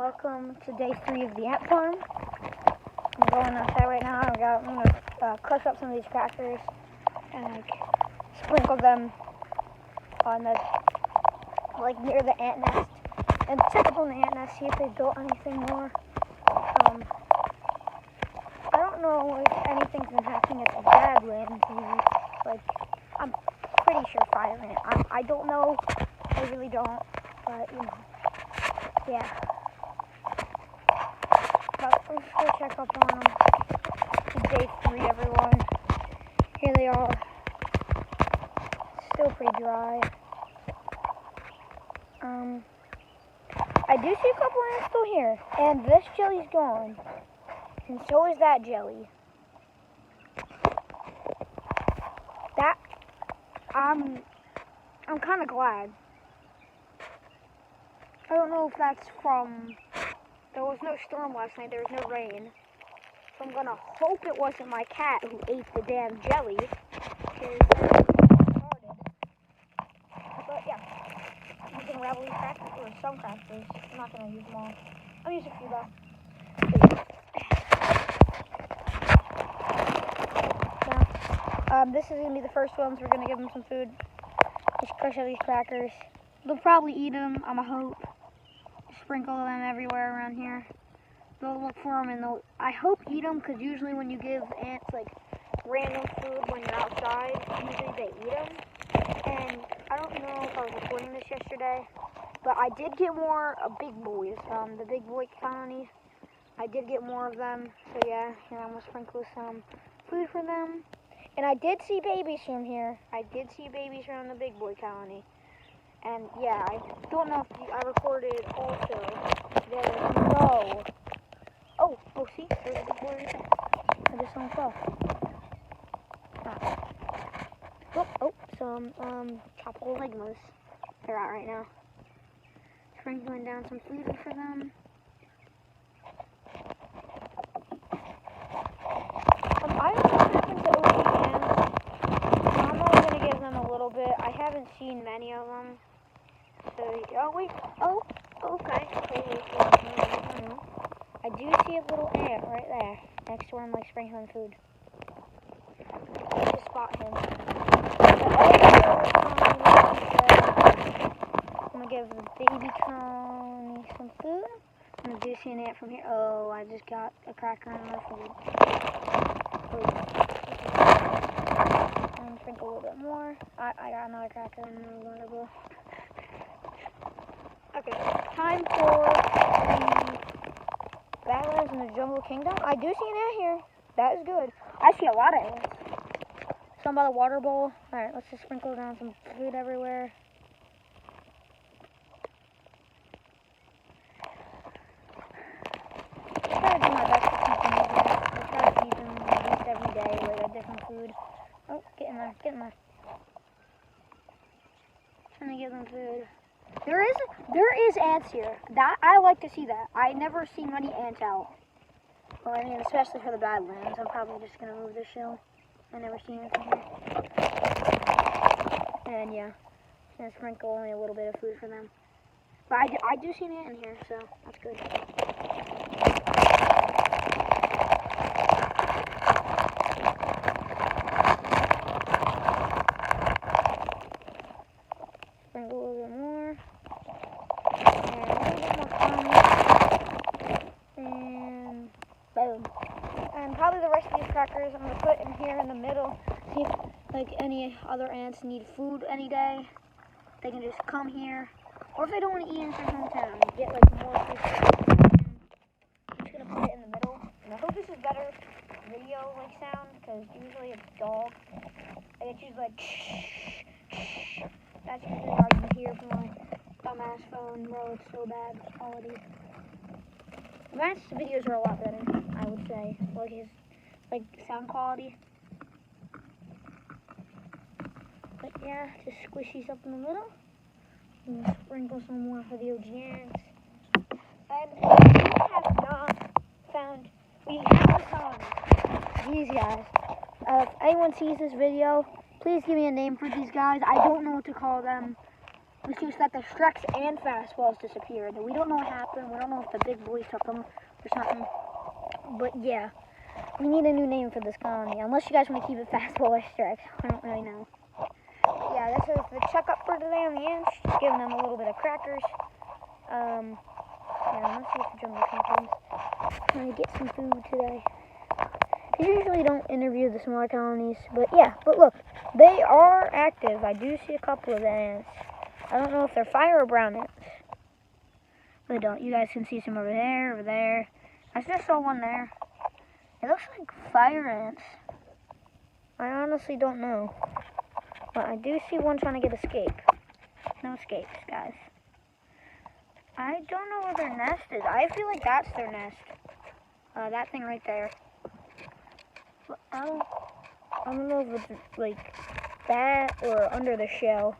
welcome to day 3 of the ant farm. I'm going outside right now. I'm gonna crush up some of these crackers and sprinkle them on the near the ant nest and check up on the ant nest, see if they built anything more. I don't know if anything's been happening at the Badlands. I'm pretty sure fire ant. I don't know. I really don't. But yeah. But let's go check up on them. It's day 3, everyone. Here they are. Still pretty dry. I do see a couple ants still here, and this jelly's gone, and so is that jelly. That I'm kind of glad. I don't know if that's from, there was no storm last night, there was no rain. So I'm gonna hope it wasn't my cat who ate the damn jelly. But yeah, I'm gonna unravel these crackers, or some crackers. I'm not gonna use them all. I'll use a few though. This is gonna be the first ones. We're gonna give them some food. Just crush up these crackers. They'll probably eat them, I'm a hope. Sprinkle them everywhere around here. They'll look for them and they'll, I hope, eat them, because usually when you give ants random food when you're outside, usually they eat them. And I don't know if I was recording this yesterday, but I did get more big boys, the big boy colonies. I did get more of them, so yeah, here I'm gonna sprinkle some food for them. And I did see babies from here. I did see babies from the big boy colony. And yeah, I don't know if I recorded also. There was no. Oh, see, there's a big boy right there. I just saw him fall. Some tropical ligmas. They're out right now. Sprinkling down some food for them. I don't know what happened to OG. I'm only going to give them a little bit. I haven't seen many of them. So, okay. I do see a little ant right there, next to where I'm sprinkling food. I just spot him. I'm going to give the baby colony some food. I do see an ant from here. Oh, I just got a cracker in my food. And sprinkle a little bit more. I got another cracker in the water bowl. Okay, time for the Badlands in the Jungle Kingdom. I do see an ant here. That is good. I see a lot of ants. Some by the water bowl. Alright, let's just sprinkle down some food everywhere. I try to do my best to keep them moving. I try to feed them at least every day, a different food. Oh, get in there. Trying to give them food. There is ants here. That I like to see that. I never see many ants out. Well, I mean, especially for the Badlands. I'm probably just gonna move this show. I never see ants in here. And yeah, just gonna sprinkle only a little bit of food for them. But I do see an ant in here, so that's good. Sprinkle a little bit more. And boom. And probably the rest of these crackers I'm going to put in here in the middle. See if any other ants need food any day, they can just come here. Or if they don't want to eat in their hometown, get more food. I'm just going to put it in the middle. And I hope this is better video sound, because usually it's dog. It's usually shh. That's usually all you can hear from my dumbass phone, bro. It's so bad quality. Matt's videos are a lot better, I would say. His sound quality. But yeah, just squish these up in the middle. And sprinkle some more for the OG ants. And we haven't found these guys. If anyone sees this video, please give me a name for these guys. I don't know what to call them. We see that the Streks and Fastballs disappeared. We don't know what happened. We don't know if the big boy took them or something. But yeah, we need a new name for this colony. Unless you guys want to keep it Fastball or Streks. I don't really know. But yeah, this is the checkup for today on the ants. Just giving them a little bit of crackers. Yeah, let's see if the jungle comes. Trying to get some food today. I usually don't interview the smaller colonies, but yeah, but look, they are active. I do see a couple of the ants. I don't know if they're fire or brown ants. Really don't. You guys can see some over there. I just saw one there. It looks like fire ants. I honestly don't know. But I do see one trying to get escape. No escapes, guys. I don't know where their nest is. I feel like that's their nest. That thing right there. But I don't know if it's like that or under the shell.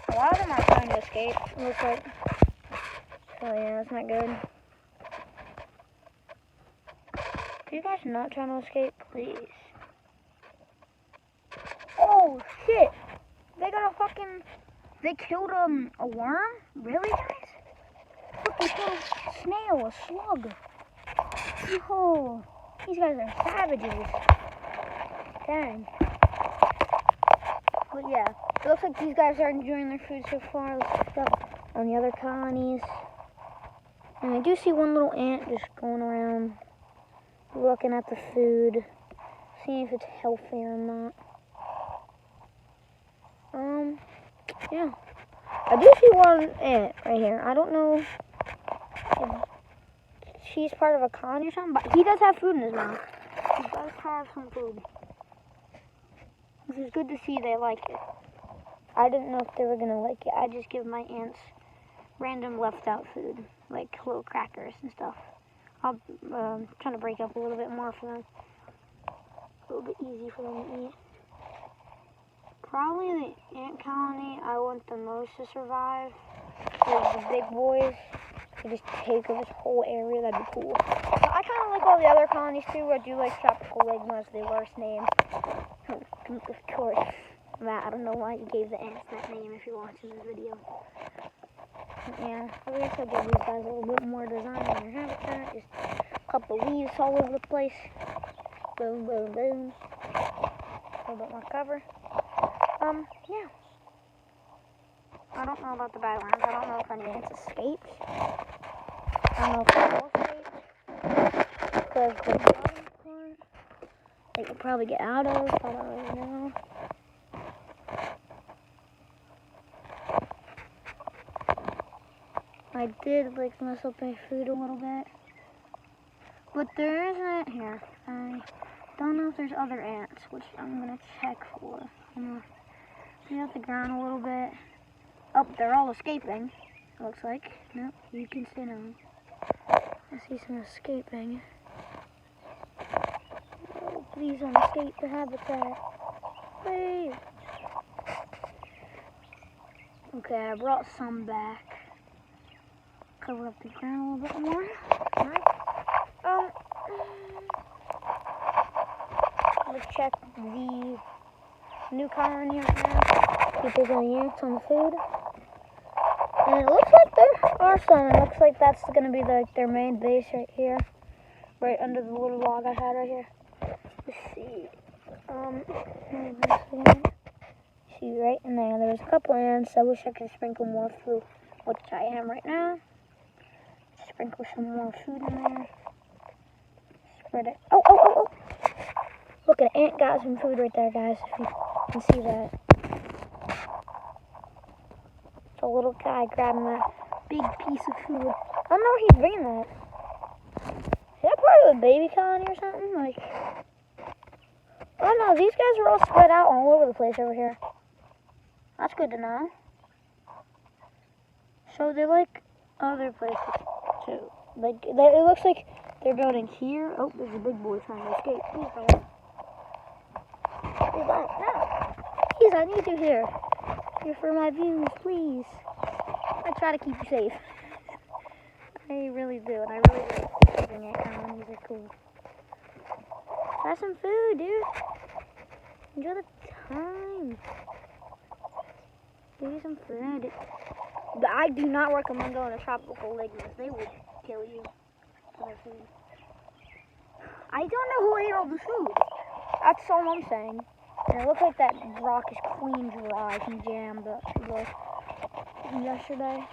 A lot of them are trying to escape, it looks like. So yeah, that's not good. Are you guys not trying to escape, please? Oh shit! They got a fucking... They killed a worm? Really, guys? Look, they killed a snail, a slug. Oh, these guys are savages. Dang. But yeah, it looks like these guys are enjoying their food so far. Let's check up on the other colonies. And I do see one little ant just going around, looking at the food, seeing if it's healthy or not. Yeah. I do see one ant right here. I don't know if she's part of a colony or something, but he does have food in his mouth. He does have some food. Which is good to see they like it. I didn't know if they were going to like it. I just give my ants random left out food, like little crackers and stuff. I'll trying to break up a little bit more for them. A little bit easy for them to eat. Probably the ant colony I want the most to survive is the big boys. They just take over this whole area, that'd be cool. But I kind of like all the other colonies too. I do like Tropical Ligma, the worst name. Of course, Matt, I don't know why you gave the ants that name if you're watching this video. But yeah, I guess I'll give these guys a little bit more design in their habitat. Just a couple leaves all over the place. Boom, boom, boom. A little bit more cover. Yeah. I don't know about the Badlands. I don't know if any ants escaped. I don't know if they all escaped. Because the bottom part, they could probably get out of. I don't really know. I did like mess up my food a little bit. But there is an ant here. I don't know if there's other ants, which I'm going to check for. I'm going to clean out the ground a little bit. Oh, they're all escaping, it looks like. Nope, you can stay now. I see some escaping. Oh, please don't escape the habitat. Please. Okay, I brought some back. Cover up the ground a little bit more. Alright. Let's check the new colony right now. See if there's any ants on the food. And it looks like there are some. It looks like that's going to be their main base right here. Right under the little log I had right here. Let's see. See right in there. There's a couple ants. I wish I could sprinkle more food, which I am right now. Sprinkle some more food in there. Spread it. Oh. Look, an ant got some food right there, guys. If you can see that. It's a little guy grabbing that big piece of food. I don't know where he's bringing that. Is that part of a baby colony or something? Like, oh no, these guys are all spread out all over the place over here. That's good to know. So they like other places too. Like, it looks like they're building here. Oh, there's a big boy trying to escape. Please don't. Please don't. No. Please, I need you here. Here for my views, please. I try to keep you safe. I really do, and I really do. Living at colonies are cool. Try some food, dude. Enjoy the time. Give me some food. But I do not recommend going to Tropical Lake because they will kill you for their food. I don't know who ate all the food. That's all I'm saying. And it looks like that rock is clean dry from jam from yesterday.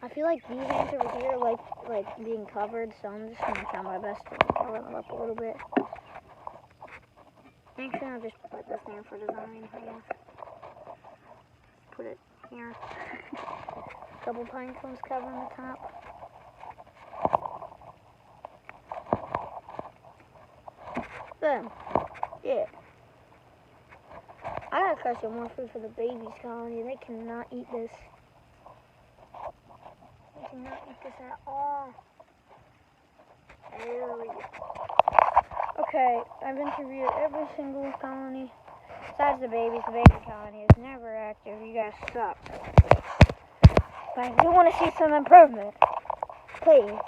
I feel like these ants over here like being covered, so I'm just gonna try my best to cover them up a little bit. Actually, I'll just put this in for design, I guess. Put it here. A couple pine cones covering the top. Then, yeah. I gotta catch some more food for the babies colony. They cannot eat this. They cannot eat this at all. There we go. Okay, I've interviewed every single colony. Besides the babies, the baby colony is never active. You guys suck. But I do want to see some improvement. Please.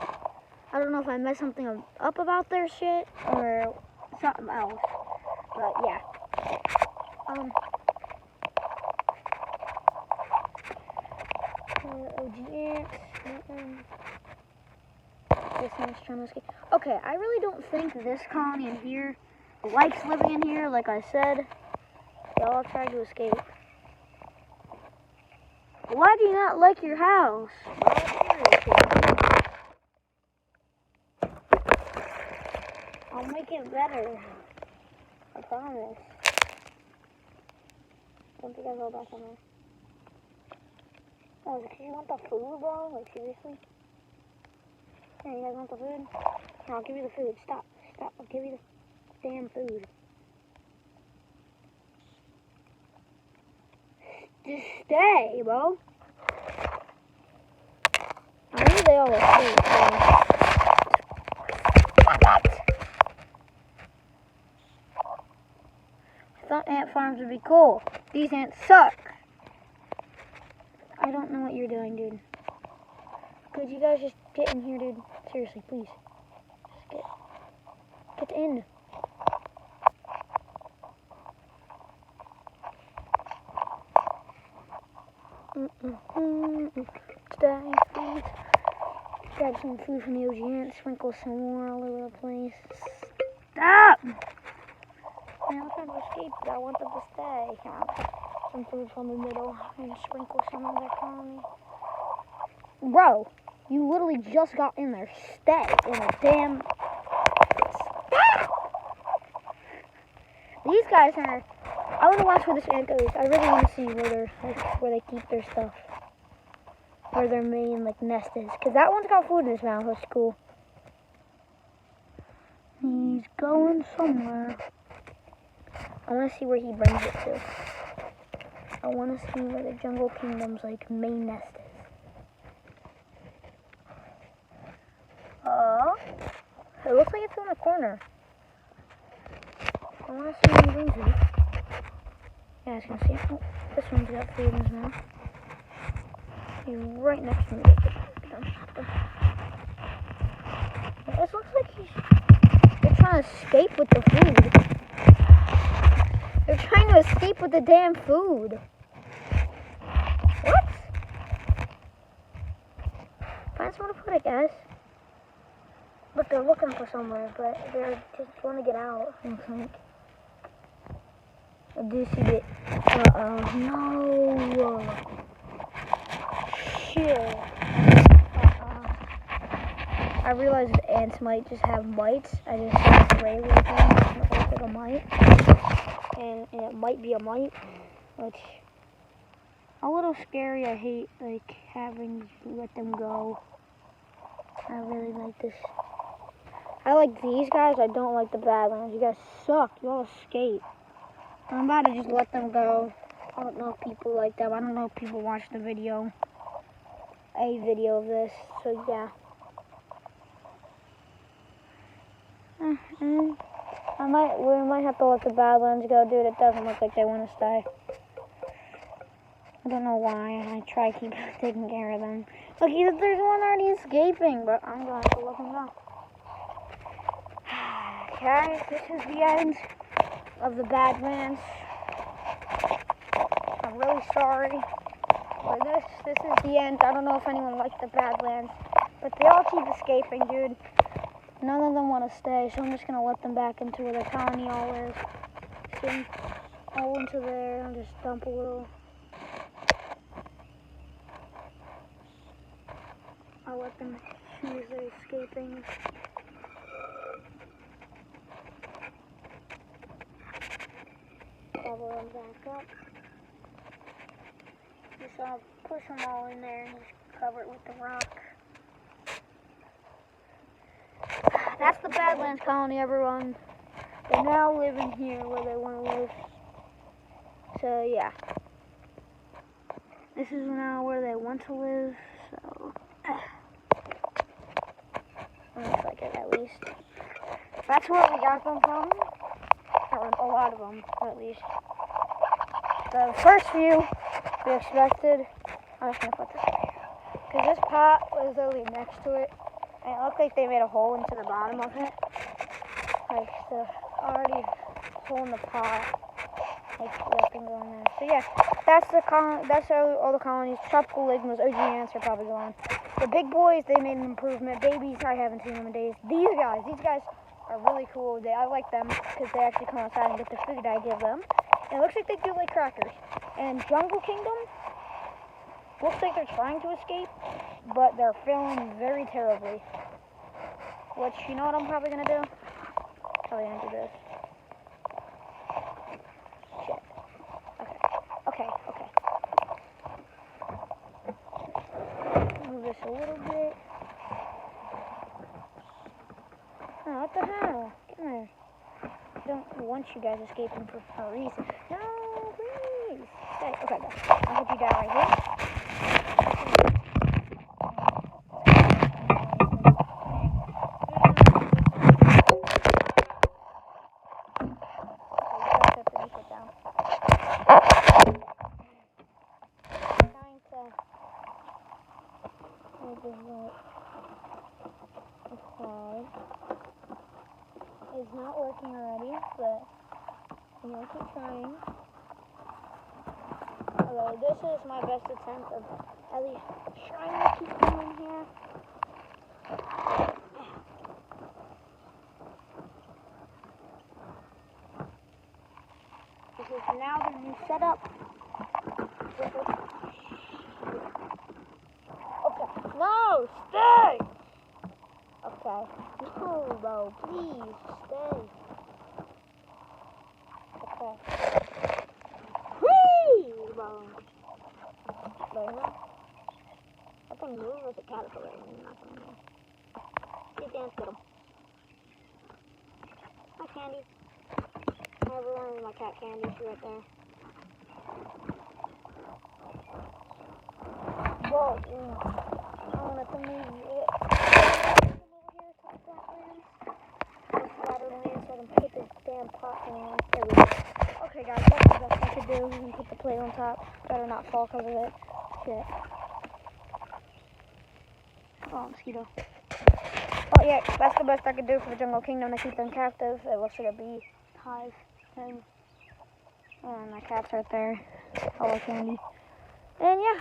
I don't know if I messed something up about their shit or something else. But yeah. OG ants. This one's trying to escape. Okay, I really don't think this colony in here likes living in here. Like I said, they all tried to escape. Why do you not like your house? I'll make it better. I promise. Don't you guys go back on there? Oh, because you want the food, bro? Like, seriously? Here, you guys want the food? Here, I'll give you the food. Stop. Stop. I'll give you the damn food. Just stay, bro. I knew they all were asleep, so. I thought ant farms would be cool. These ants suck. I don't know what you're doing, dude. Could you guys just get in here, dude? Seriously, please. Just get in. Stay, please. Grab some food from the OG ants. Sprinkle some more all over the place. Stop! Man, I'm trying to escape, but I want them to stay. Some food from the middle and sprinkle some of their colony. Bro, you literally just got in there. Stay in a damn. Stop! These guys are. I want to watch where this ant goes. I really want to see where they keep their stuff, where their main nest is. Cause that one's got food in his mouth. That's cool. He's going somewhere. I want to see where he brings it to. I want to see where the Jungle Kingdom's main nest is. It looks like it's in the corner. I want to see where he brings it. You guys can see it. Oh, this one's got food in his mouth. He's right next to me. It looks like they're trying to escape with the food. They're trying to escape with the damn food. What? Find somewhere to put it, guys. But they're looking for somewhere, but they're just trying to get out, I think. I do see it. Uh-oh. No. Shit. I realized the ants might just have mites. I just saw this regular thing. It looks like a mite. And it might be a mite, which a little scary. I hate having to let them go. I really like this. I like these guys. I don't like the Badlands. You guys suck. You all escape. I'm about to just let them go. I don't know if people like them. I don't know if people watch the video. A video of this. So yeah. We might have to let the Badlands go, dude. It doesn't look like they want to stay. I don't know why. I try to keep taking care of them. Look, there's one already escaping, but I'm going to have to let him go. Okay, this is the end of the Badlands. I'm really sorry. But this is the end. I don't know if anyone liked the Badlands, but they all keep escaping, dude. None of them want to stay, so I'm just gonna let them back into where the colony all is. So, all into there and just dump a little. I'll let them choose their escaping. Bubble them back up. Just push them all in there and just cover it with the rock. That's the Badlands colony, everyone. They now live in here where they want to live. So yeah, this is now where they want to live. So looks like it, at least. That's where we got them from, or a lot of them, at least. The first few we expected. I'm just gonna put this up here because this pot was literally next to it, and it looked like they made a hole into the bottom of it, like the already hole in the pot, like that thing going there. So yeah, that's the that's all the colonies. Tropical ligmas, OG ants are probably gone. The big boys, they made an improvement. Babies, I haven't seen them in days. These guys are really cool. I like them because they actually come outside and get the food I give them. And it looks like they do like crackers. And Jungle Kingdom looks like they're trying to escape, but they're failing very terribly. Which, you know what I'm probably gonna do? Probably gonna do this. Shit. Okay. Move this a little bit. Oh, what the hell? Come here. I don't want you guys escaping for no reason. No, please. Stay. Okay, go. I hope you die right here. It's not working already, but I'm gonna keep trying. Although this is my best attempt of at least trying to keep them in here. This is now the new setup. Okay. No, stay! Okay. No, bro, please stay. Okay. Whee! Bro. That thing moves like a caterpillar and not gonna move. Get down, get him. Hi, Candy. Everyone, my cat Candy's right there. Whoa, I want it to move it. So I can put this damn pot on. There we go. Okay, guys, that's the best I could do. You can put the plate on top. Better not fall because of it. Shit. Oh, mosquito. Oh, yeah, that's the best I could do for the Jungle Kingdom to keep them captive. It looks like a beehive thing. And my cat's right there. Hello, Candy. And yeah,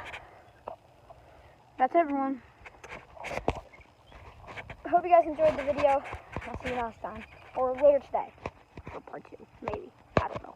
that's everyone. I hope you guys enjoyed the video. I'll see you next time. Or later today. For part 2, maybe. I don't know.